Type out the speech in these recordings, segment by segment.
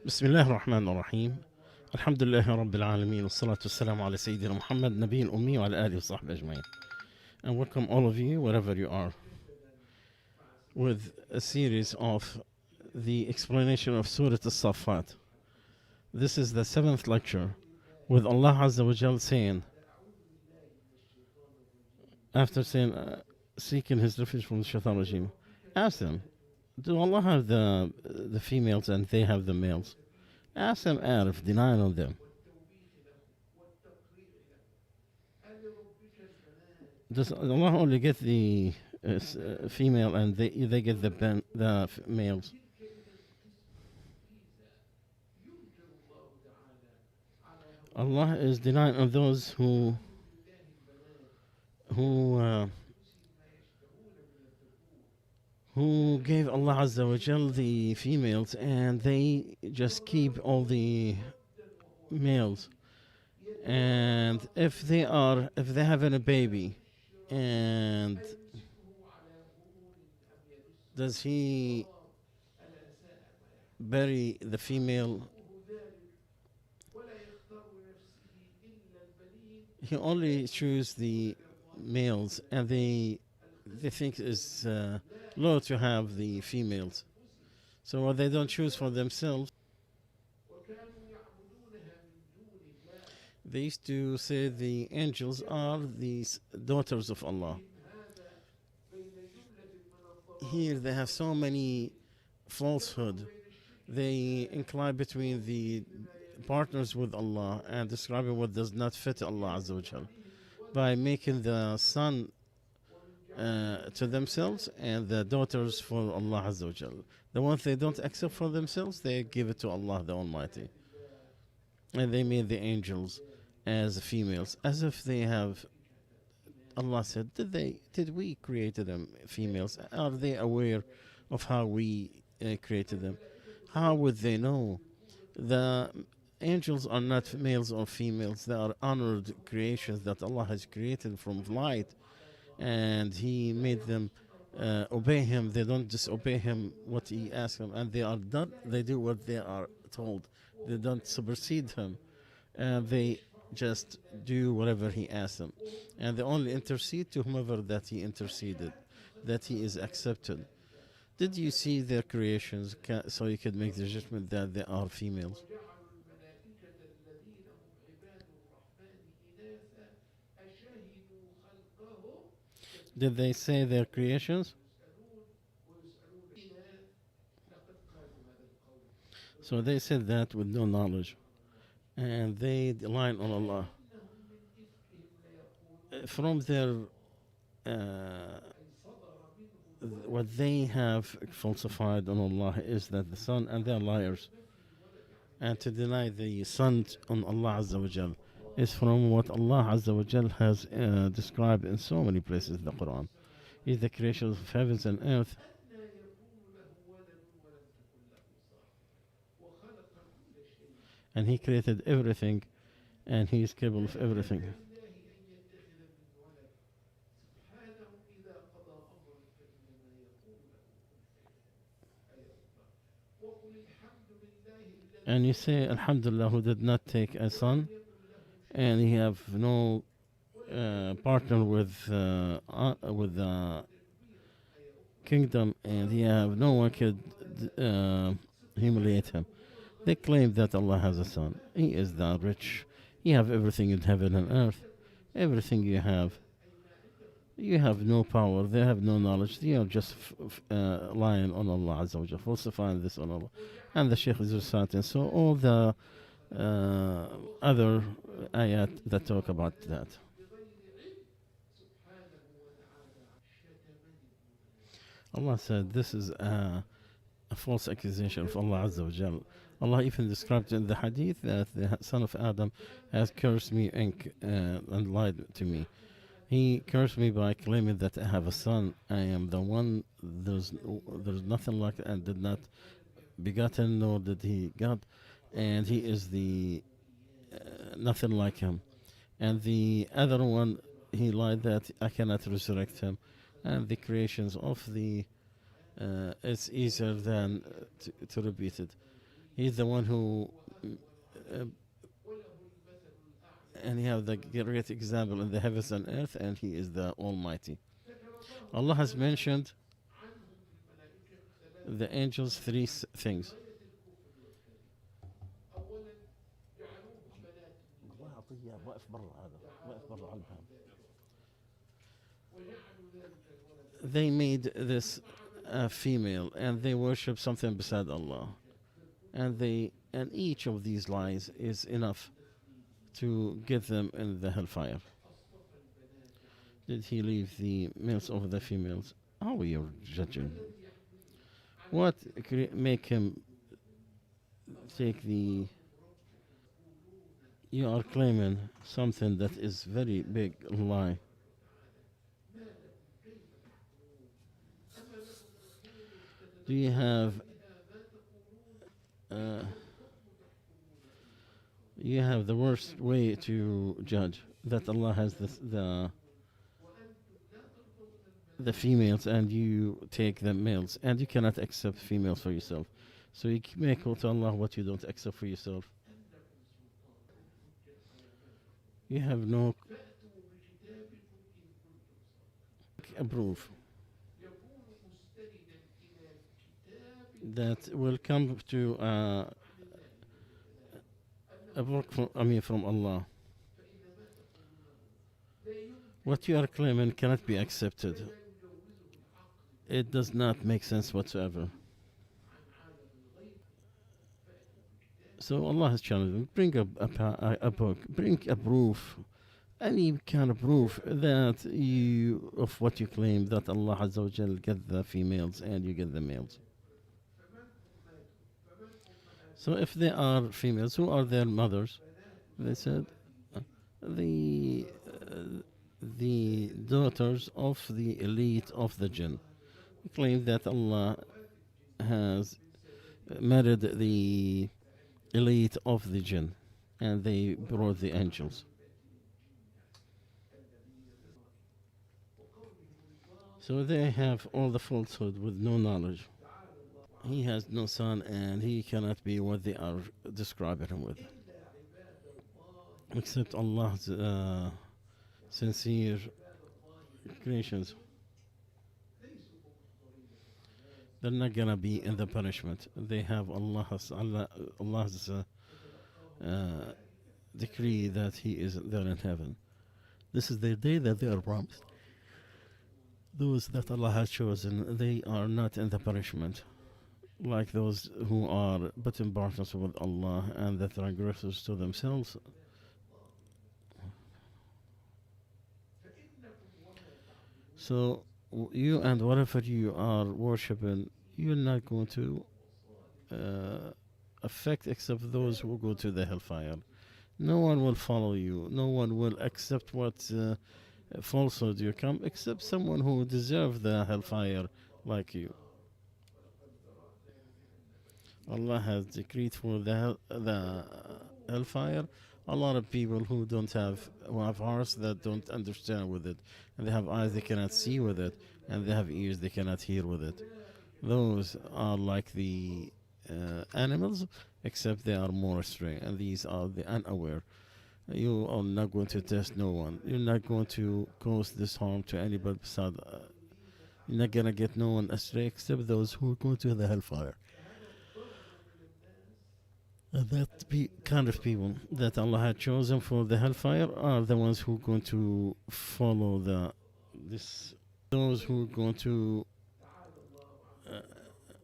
بسم الله الرحمن الرحيم. الحمد لله رب العالمين والصلاة والسلام على سيدنا محمد نبي الأمي وعلى آله وصحبه أجمعين. And welcome all of you wherever you are with a series of the explanation of Surah Safat. This is the 7th lecture with Allah Azza wa Jal saying, after saying, seeking his refuge from the shaitan regime, ask them, do Allah have the females and they have the males? Ask them Arif, denying on them. Does Allah only get the female and they get the males? Allah is denying on those who gave Allah Azza wa Jal the females and they just keep all the males. And if they having a baby, and does he bury the female? He only choose the males, and they think it's low to have the females, so they don't choose for themselves. They used to say the angels are the daughters of Allah. Here they have so many falsehood. They incline between the partners with Allah and describing what does not fit Allah Azza wa Jal by making the son to themselves and the daughters for Allah Azza wa Jal. The ones they don't accept for themselves, they give it to Allah the Almighty. And they made the angels as females, as if they have. Allah said, did we create them females? Are they aware of how we created them? How would they know? The angels are not males or females. They are honored creations that Allah has created from light, and He made them obey Him. They don't disobey Him what He asks them, and they do what they are told. They don't supersede Him, and they just do whatever He asks them, and they only intercede to whomever that He interceded, that He is accepted. Did you see their creations so you could make the judgment that they are females? Did they say their creations? So they said that with no knowledge, and they rely on Allah. From their what they have falsified on Allah is that the Son, and they're liars. And to deny the Son on Allah Azza wa Jal is from what Allah Azza wa Jal has described in so many places in the Quran. Is the creation of heavens and earth. And He created everything, and He is capable of everything. And you say, Alhamdulillah, who did not take a son, and he have no partner with the kingdom, and he have no one could humiliate him. They claim that Allah has a son. He is the rich. You have everything in heaven and earth. Everything you have. You have no power. They have no knowledge. They are just lying on Allah Azza wa Jalla, falsifying this on Allah. And the Shaykh is reciting. So all the other ayat that talk about that. Allah said this is a false accusation of Allah Azza wa Jalla. Allah even described in the hadith that the son of Adam has cursed me and lied to me. He cursed me by claiming that I have a son. I am the one. There's nothing like, and did not begotten, nor did he got, and he is the nothing like him. And the other one, he lied that I cannot resurrect him, and the creations of the it's easier than to repeat it. He's the one who, uh, and he have the great example in the heavens and earth, and he is the Almighty. Allah has mentioned the angels three things. They made this female, and they worship something beside Allah, and each of these lies is enough to get them in the hellfire. Did he leave the males over the females? How are you judging? What make him take the? You are claiming something that is very big lie. Do you have the worst way to judge, that Allah has the females and you take the males, and you cannot accept females for yourself. So you make to Allah what you don't accept for yourself. You have no proof that will come to a book from Allah. What you are claiming cannot be accepted. It does not make sense whatsoever. So Allah has challenged them. Bring a book. Bring a proof. Any kind of proof that of what you claim, that Allah Azza wa Jal get the females and you get the males. So if they are females, who are their mothers? They said the daughters of the elite of the jinn. Claim that Allah has married the elite of the jinn, and they brought the angels. So they have all the falsehood with no knowledge. He has no son, and he cannot be what they are describing him with, except Allah's sincere creations. They're not gonna be in the punishment. They have Allah's decree that He is there in heaven. This is the day that they are promised. Those that Allah has chosen, they are not in the punishment, like those who are putting partners with Allah and the transgressors to themselves. So you and whatever you are worshipping, you're not going to affect except those who go to the hellfire. No one will follow you. No one will accept what falsehood you come, except someone who deserves the hellfire like you. Allah has decreed for the hellfire a lot of people who have hearts that don't understand with it, and they have eyes they cannot see with it, and they have ears they cannot hear with it. Those are like the animals, except they are more astray, and these are the unaware. You are not going to test no one. You're not going to cause this harm to anybody beside. You're not going to get no one astray except those who go to the hellfire. And that kind of people that Allah had chosen for the hellfire are the ones who are going to follow those who are going to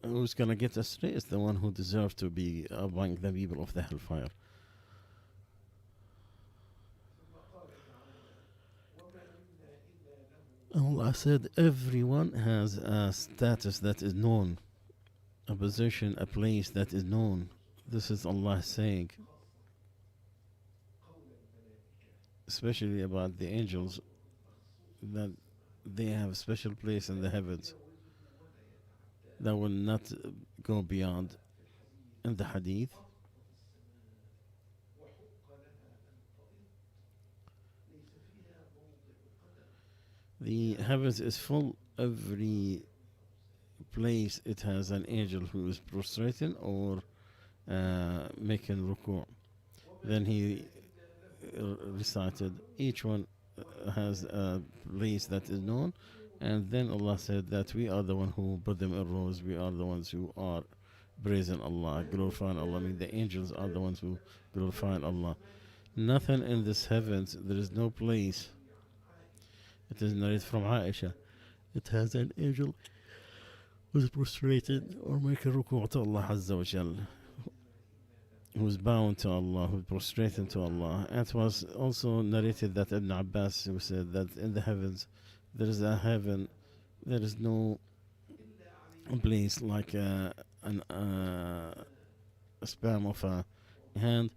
who's going to get astray is the one who deserves to be among the people of the hellfire. Allah said everyone has a status that is known, a position, a place that is known. This is Allah saying, especially about the angels, that they have a special place in the heavens that will not go beyond. In the hadith, the heavens is full. Every place it has an angel who is prostrating or making ruku'. Then he recited. Each one has a place that is known, and then Allah said that we are the one who put them in rows. We are the ones who are praising Allah, glorifying Allah. I mean, the angels are the ones who glorifying Allah. Nothing in this heavens. There is no place. It is narrated from Aisha. It has an angel who is prostrated or making ruku' to Allah Azza wa Jal, who's bound to Allah, who's prostrated to Allah. And it was also narrated that Ibn Abbas, who said that in the heavens, there is a heaven, there is no place like a span of a hand.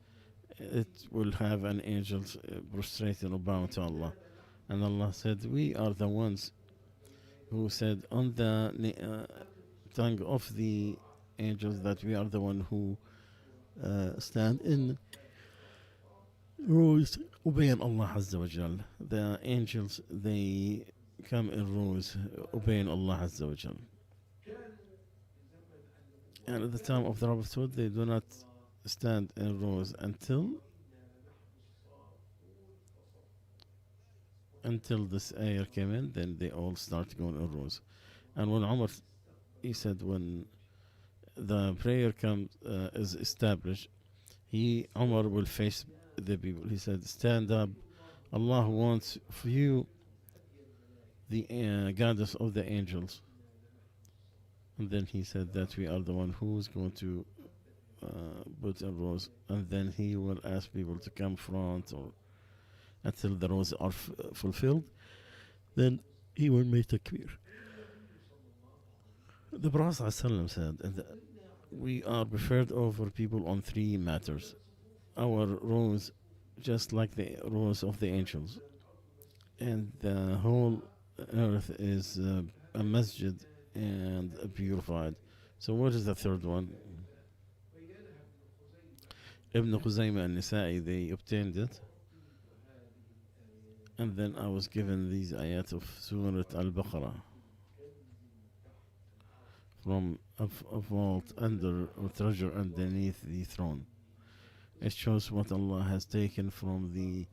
It will have an angel prostrated or bound to Allah. And Allah said, we are the ones who said on the tongue of the angels that we are the one who stand in rows obeying Allah Azza wa Jal. The angels, they come in rows obeying Allah Azza wa Jal. And at the time of the Prophethood, they do not stand in rows until this ayah came in. Then they all start going in rows. And when Umar, he said, when the prayer comes is established, Umar will face the people. He said, stand up. Allah wants for you the guidance of the angels. And then he said that we are the one who's going to put in rows. And then he will ask people to come front or until the rows are fulfilled. Then he will make takbir. The Prophet ﷺ said, we are preferred over people on three matters. Our rows, just like the rows of the angels. And the whole earth is a masjid and purified. So what is the third one? Ibn Khuzaymah and Nisa'i, they obtained it. And then I was given these ayat of Surah Al-Baqarah from a vault under or treasure underneath the throne. It shows what Allah has taken from the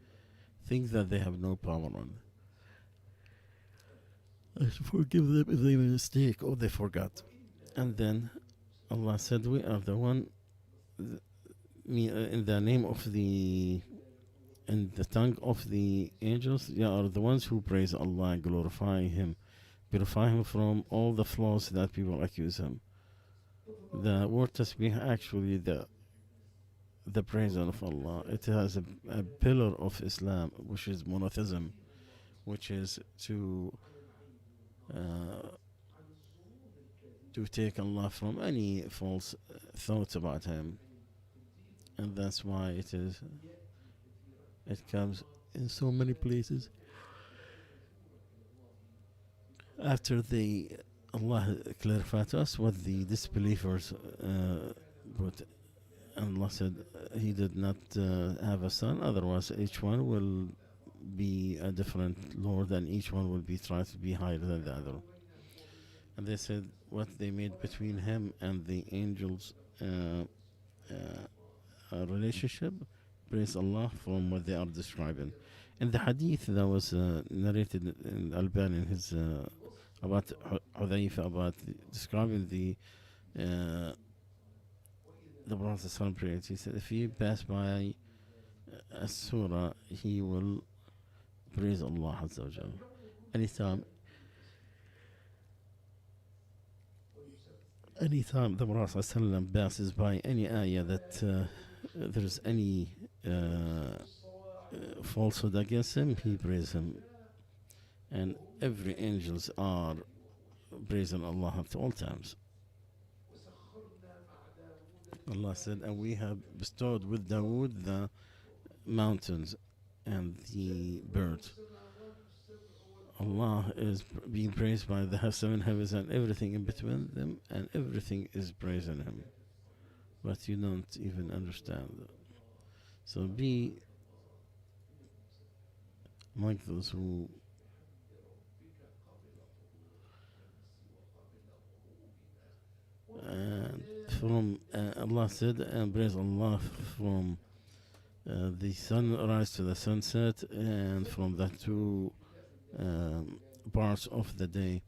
things that they have no power on. I forgive them if they made a mistake or they forgot. And then Allah said, we are the one in the name of the in the tongue of the angels, they are the ones who praise Allah and glorify Him, purify Him from all the flaws that people accuse Him. The word tasbih, actually the praise of Allah, it has a pillar of Islam, which is monotheism, which is to take Allah from any false thoughts about Him. And that's why it comes in so many places. After Allah clarified to us what the disbelievers put, and Allah said He did not have a son, otherwise each one will be a different Lord and each one will be trying to be higher than the other. And they said what they made between Him and the angels a relationship, praise Allah from what they are describing. In the hadith that was narrated in Albani in his about Hudayfa, about describing the Prophet ﷺ prayer, he said if he pass by a surah, he will praise Allah Azza wa Jal. Anytime the Prophet ﷺ passes by any ayah that there's any falsehood against him, he praises him. And every angels are praising Allah at all times. Allah said, and we have bestowed with Dawood the mountains and the birds. Allah is being praised by the 7 heavens and everything in between them, and everything is praising Him. But you don't even understand that. So be among those who and from Allah said, and praise Allah from the sunrise to the sunset, and from the two parts of the day.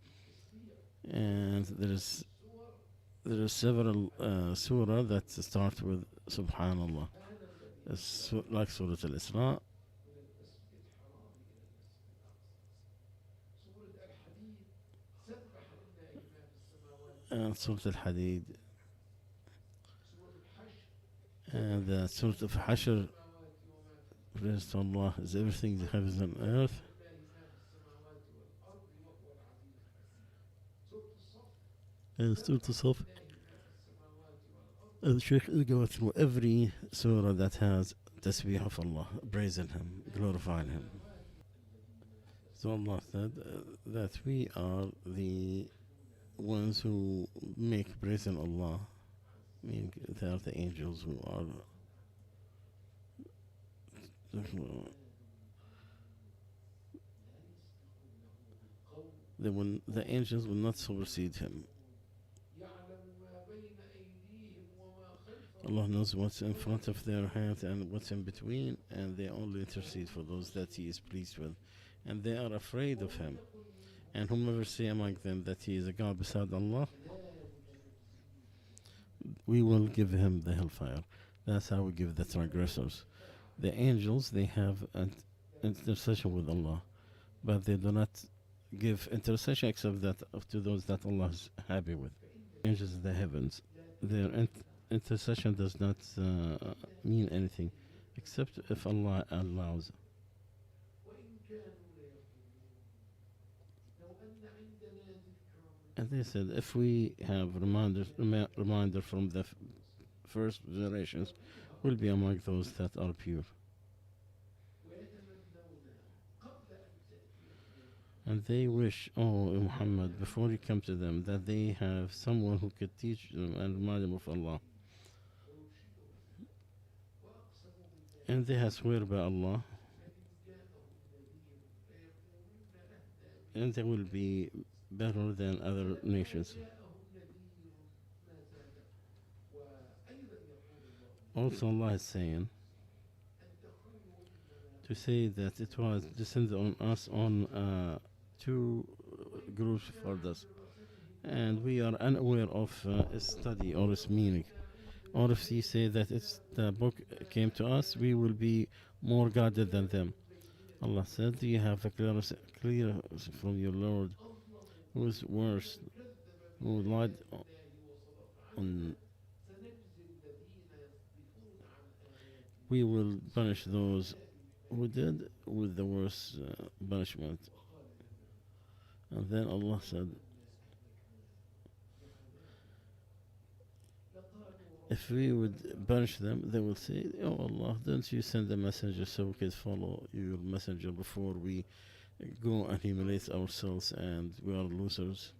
And there are several surah that start with Subhanallah, like Surah Al-Isra, and Surah Al-Hadid, and Surah Al-Hashr. Praise to Allah is everything the heavens and earth. And Surah Al-Saf. And the Shaykh is going through every surah that has tasbih of Allah, praising Him, glorifying Him. So Allah said that we are the ones who make praising Allah, meaning they are the angels who are the angels will not supersede Him. Allah knows what's in front of their hands and what's in between, and they only intercede for those that He is pleased with, and they are afraid of Him. And whomever say among them that he is a God beside Allah, we will give him the hellfire. That's how we give the transgressors. The angels, they have an intercession with Allah, but they do not give intercession except that to those that Allah is happy with. Angels in the heavens, their intercession does not mean anything except if Allah allows. And they said, if we have reminder from the first generations, we'll be among those that are pure. And they wish, oh Muhammad, before you come to them, that they have someone who could teach them and remind them of Allah. And they have swear by Allah, and they will be better than other nations. Also Allah is saying, to say that it was descended on us on two groups for us, and we are unaware of its study or its meaning. Or if you say that the book came to us, we will be more guided than them. Allah said, you have a clear from your Lord, who is worse, who lied on. We will punish those who did with the worst punishment. And then Allah said, if we would punish them, they will say, oh Allah, don't you send a messenger so we could follow your messenger before we go and humiliate ourselves and we are losers.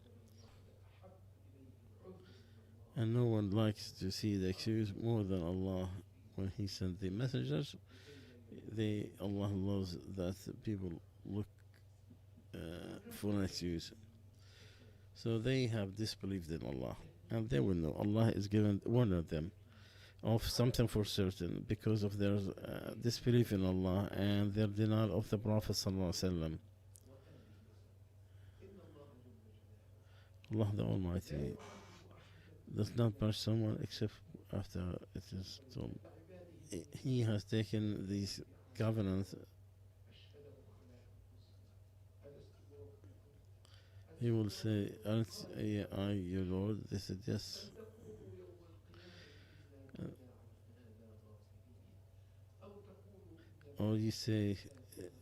And no one likes to see the excuse more than Allah when He sent the messengers. Allah loves that people look for an excuse. So they have disbelieved in Allah, and they will know Allah is given one of them of something for certain because of their disbelief in Allah and their denial of the Prophet sallallahu alaihi wasallam. Allah the Almighty does not punish someone except after it is told. He has taken these covenants. He will say, aren't I your Lord? They said, yes. Or you say,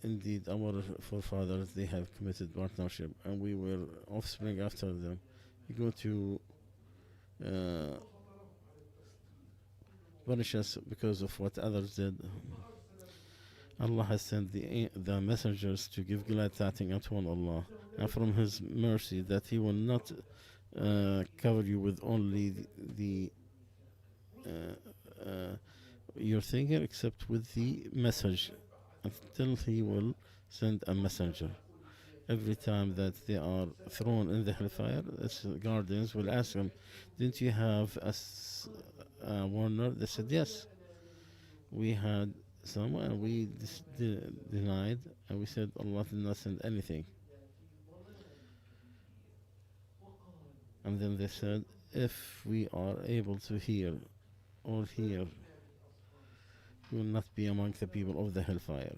indeed, our forefathers, they have committed partnership, and we were offspring after them. You go to punish us because of what others did. Allah has sent the messengers to give glad tidings unto Allah, and from His mercy that He will not cover you with only your thinking, except with the message, until He will send a messenger. every time that they are thrown in the hellfire, its guardians will ask them, didn't you have a warner? They said, yes, we had someone, and we denied, and we said Allah did not send anything. And then they said, if we are able to hear or hear, we will not be among the people of the hellfire.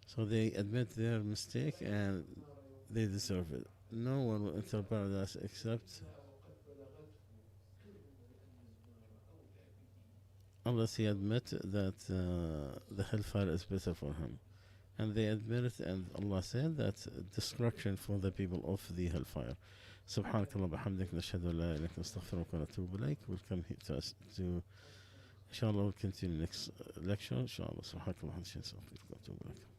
So they admit their mistake and they deserve it. No one will enter paradise except unless he admit that the hellfire is better for him. And they admit it, and Allah said that destruction for the people of the hellfire. سبحانك اللهم وبحمدك نشهد أن لا إله إلا أنت نستغفرك ونتوب إليك. We'll come here to inshallah we'll continue next lecture inshallah. سبحانك اللهم وبحمدك نستغفرك ونتوب إليك.